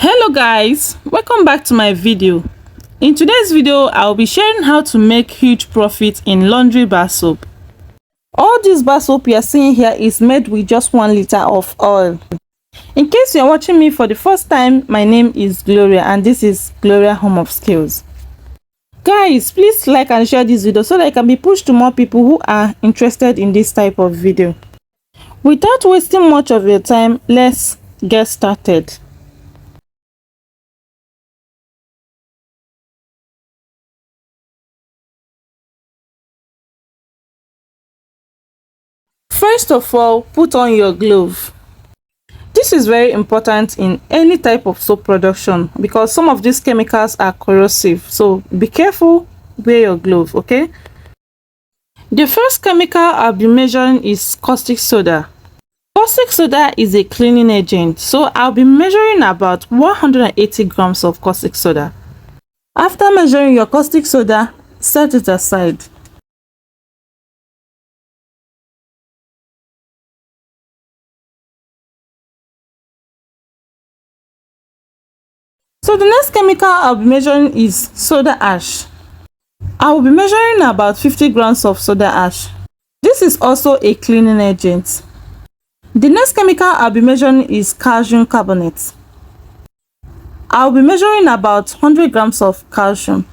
Hello guys, welcome back to my video. In today's video I'll be sharing how to make huge profit in laundry bar soap. All this bar soap you are seeing here is made with just 1 liter of oil. In case you are watching me for the first time, my name is Gloria and this is Gloria Home of Skills. Guys, please like and share this video so that it can be pushed to more people who are interested in this type of video. Without wasting much of your time, let's get started. First of all, put on your glove. This is very important in any type of soap production because some of these chemicals are corrosive, so be careful, wear your glove, okay? The first chemical I'll be measuring is caustic soda. Caustic soda is a cleaning agent, so I'll be measuring about 180 grams of caustic soda. After measuring your caustic soda, set it aside. So the next chemical I'll be measuring is soda ash. I will be measuring about 50 grams of soda ash. This is also a cleaning agent. The next chemical I'll be measuring is calcium carbonate. I'll be measuring about 100 grams of calcium.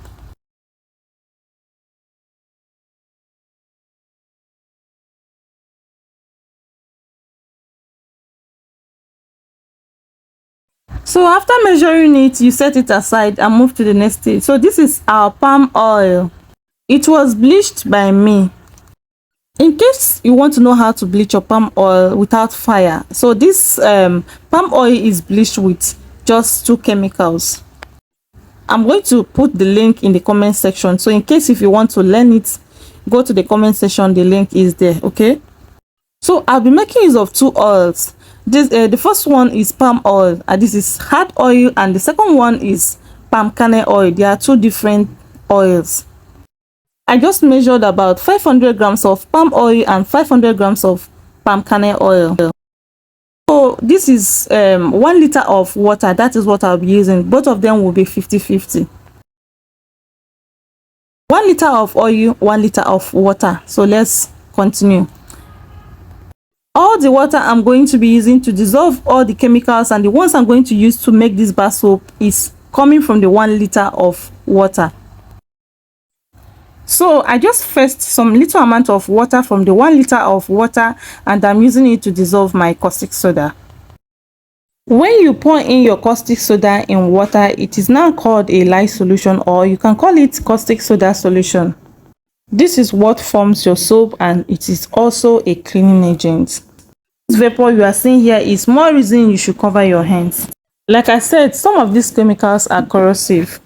So after measuring it, you set it aside and move to the next stage. So this is our palm oil. It was bleached by me. In case you want to know how to bleach your palm oil without fire, so this palm oil is bleached with just 2 chemicals. I'm going to put the link in the comment section, so in case if you want to learn it, go to the comment section, the link is there, okay? So I'll be making use of 2 oils. The first one is palm oil and this is hard oil, and the second one is palm kernel oil. There are 2 different oils. I just measured about 500 grams of palm oil and 500 grams of palm kernel oil. So this is 1 liter of water. That is what I'll be using. Both of them will be 50-50. 1 liter of oil, 1 liter of water. So let's continue. All the water I'm going to be using to dissolve all the chemicals and the ones I'm going to use to make this bar soap is coming from the 1 liter of water. So I just fetched some little amount of water from the 1 liter of water and I'm using it to dissolve my caustic soda. When you pour in your caustic soda in water, it is now called a lye solution, or you can call it caustic soda solution. This is what forms your soap and it is also a cleaning agent. This vapor you are seeing here is more reason you should cover your hands. Like I said, some of these chemicals are corrosive.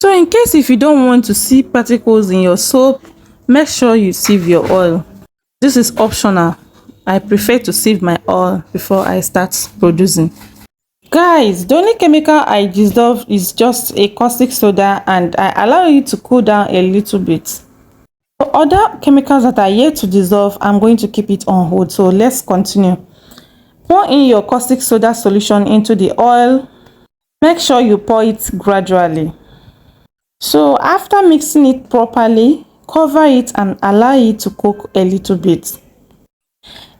So in case if you don't want to see particles in your soap, make sure you sieve your oil. This is optional. I prefer to sieve my oil before I start producing. Guys, the only chemical I dissolve is just a caustic soda and I allow it to cool down a little bit. For other chemicals that are yet to dissolve, I'm going to keep it on hold. So let's continue. Pour in your caustic soda solution into the oil. Make sure you pour it gradually. So after mixing it properly, cover it and allow it to cook a little bit.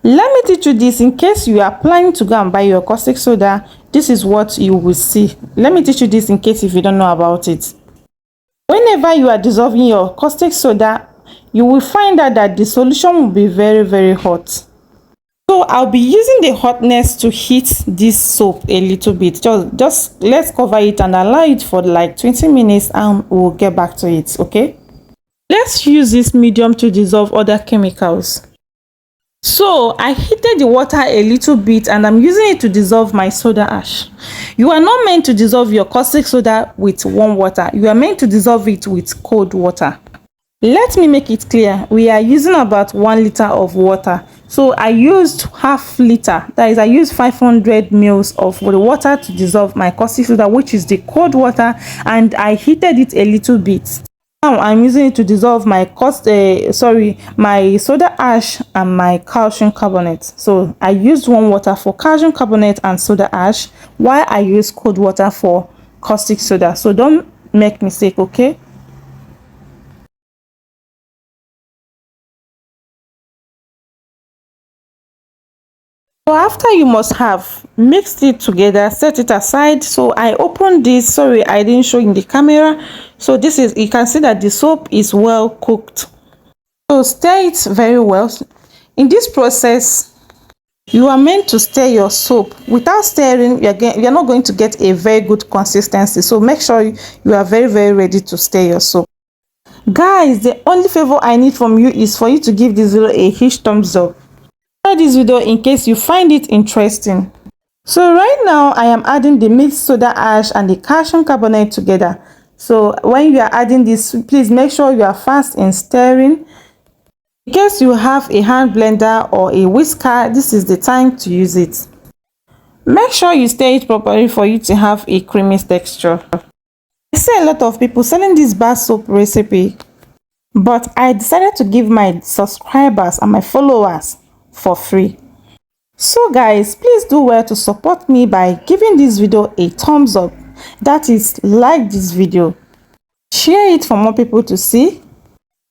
Let me teach you this in case you are planning to go and buy your caustic soda. This is what you will see. Let me teach you this in case if you don't know about it. Whenever you are dissolving your caustic soda, you will find out that the solution will be very hot. So I'll be using the hotness to heat this soap a little bit. Just let's cover it and allow it for like 20 minutes and we'll get back to it, okay? Let's use this medium to dissolve other chemicals. So I heated the water a little bit and I'm using it to dissolve my soda ash. You are not meant to dissolve your caustic soda with warm water. You are meant to dissolve it with cold water. Let me make it clear. We are using about 1 liter of water. So I used half liter. That is, I used 500 ml of the water to dissolve my caustic soda, which is the cold water, and I heated it a little bit. Now I'm using it to dissolve my my soda ash and my calcium carbonate. So I used warm water for calcium carbonate and soda ash, while I use cold water for caustic soda. So don't make mistake, okay? So after you must have mixed it together, set it aside. So I opened this, sorry I didn't show in the camera. So this is, you can see that the soap is well cooked. So stir it very well. In this process, you are meant to stir your soap. Without stirring, you're not going to get a very good consistency. So make sure you are very ready to stir your soap. Guys, the only favor I need from you is for you to give this video a huge thumbs up. Share this video in case you find it interesting. So right now I am adding the mixed soda ash and the calcium carbonate together. So when you are adding this, please make sure you are fast in stirring. In case you have a hand blender or a whisker, this is the time to use it. Make sure you stir it properly for you to have a creamy texture. I see a lot of people selling this bar soap recipe, but I decided to give my subscribers and my followers for free. So guys, please do well to support me by giving this video a thumbs up. That is, like this video, share it for more people to see,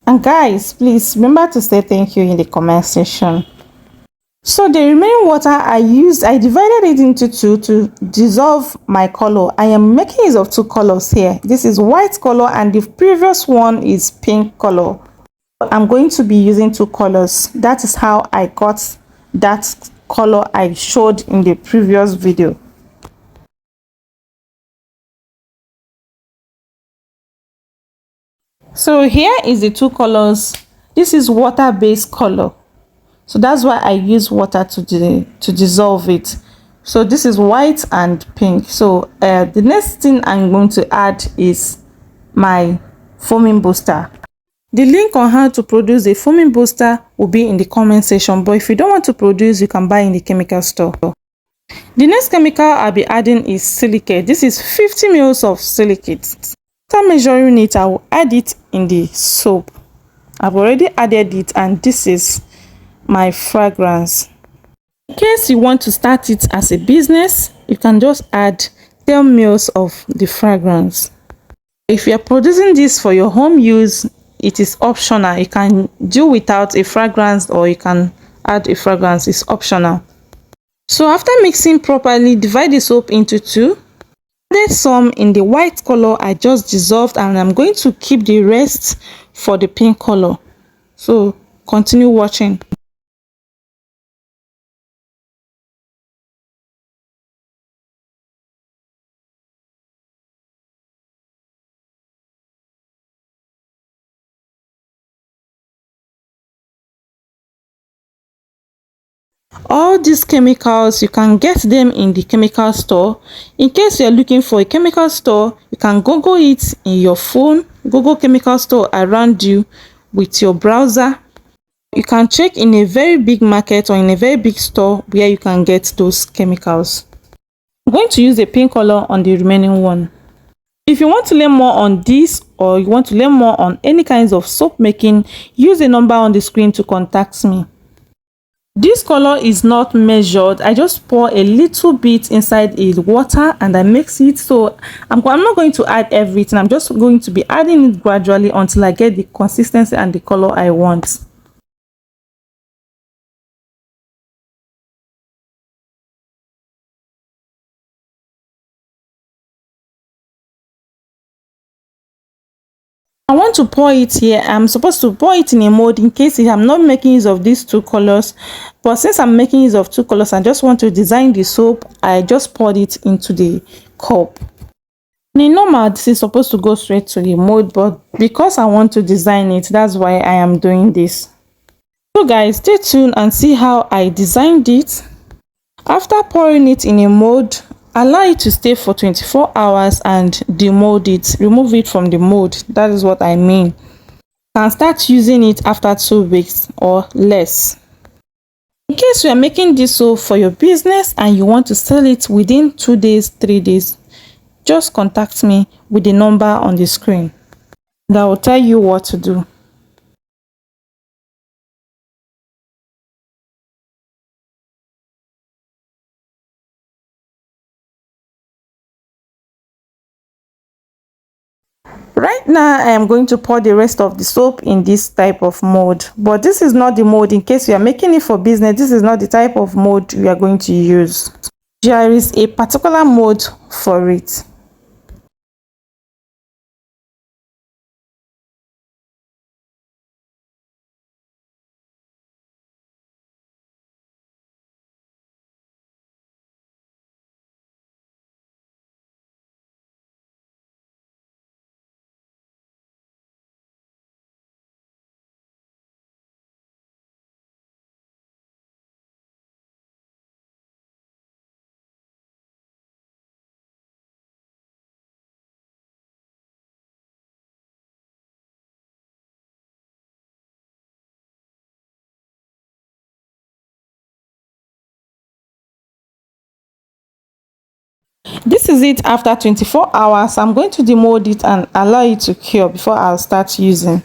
and guys, please remember to say thank you in the comment section. So the remaining water I divided it into two to dissolve my color. I am making use of two colors here. This is white color and the previous one is pink color. I'm going to be using two colors. That is how I got that color I showed in the previous video. So here is the two colors. This is water-based color, so that's why I use water to dissolve it. So this is white and pink. So the next thing I'm going to add is my foaming booster. The link on how to produce a foaming booster will be in the comment section, but if you don't want to produce, you can buy in the chemical store. The next chemical I'll be adding is silicate. This is 50 ml of silicate. After measuring it, I will add it in the soap. I've already added it, and this is my fragrance. In case you want to start it as a business, you can just add 10 ml of the fragrance. If you are producing this for your home use, it is optional. You can do without a fragrance or you can add a fragrance. It's optional. So after mixing properly, divide the soap into two. Added some in the white color I just dissolved, and I'm going to keep the rest for the pink color. So continue watching. All these chemicals, you can get them in the chemical store. In case you're looking for a chemical store, you can Google it in your phone. Google chemical store around you with your browser. You can check in a very big market or in a very big store where you can get those chemicals. I'm going to use a pink color on the remaining one. If you want to learn more on this, or you want to learn more on any kinds of soap making, use the number on the screen to contact me. This color is not measured. I just pour a little bit inside the water and I mix it. So I'm not going to add everything. I'm just going to be adding it gradually until I get the consistency and the color I want. I want to pour it here. I'm supposed to pour it in a mold in case I'm not making use of these two colors. But since I'm making use of two colors, I just want to design the soap. I just poured it into the cup. In normal, this is supposed to go straight to the mold, but because I want to design it, that's why I am doing this. So guys, stay tuned and see how I designed it. After pouring it in a mold, allow it to stay for 24 hours and demold it. Remove it from the mold. That is what I mean. You can start using it after 2 weeks or less. In case you are making this soap for your business and you want to sell it within 2 days, 3 days, just contact me with the number on the screen. and I will tell you what to do. Right now I am going to pour the rest of the soap in this type of mold, but this is not the mold. In case you are making it for business, this is not the type of mold we are going to use. There is a particular mold for it. This is it after 24 hours. I'm going to demold it and allow it to cure before I'll start using.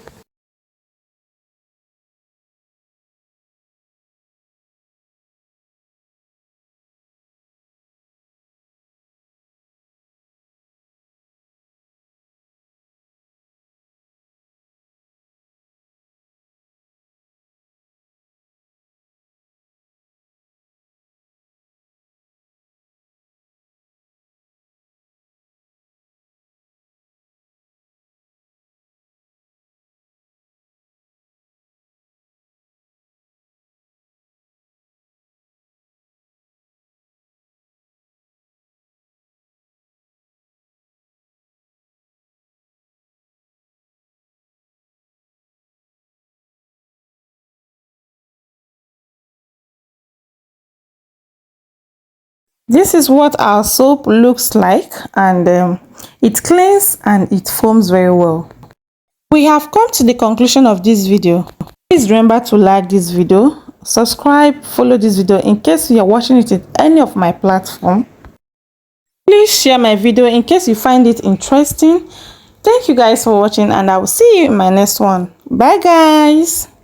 This is what our soap looks like, and it cleans and it foams very well. We have come to the conclusion of this video. Please remember to like this video, subscribe, follow this video in case you are watching it in any of my platform. Please share my video in case you find it interesting. Thank you guys for watching, and I will see you in my next one. Bye guys.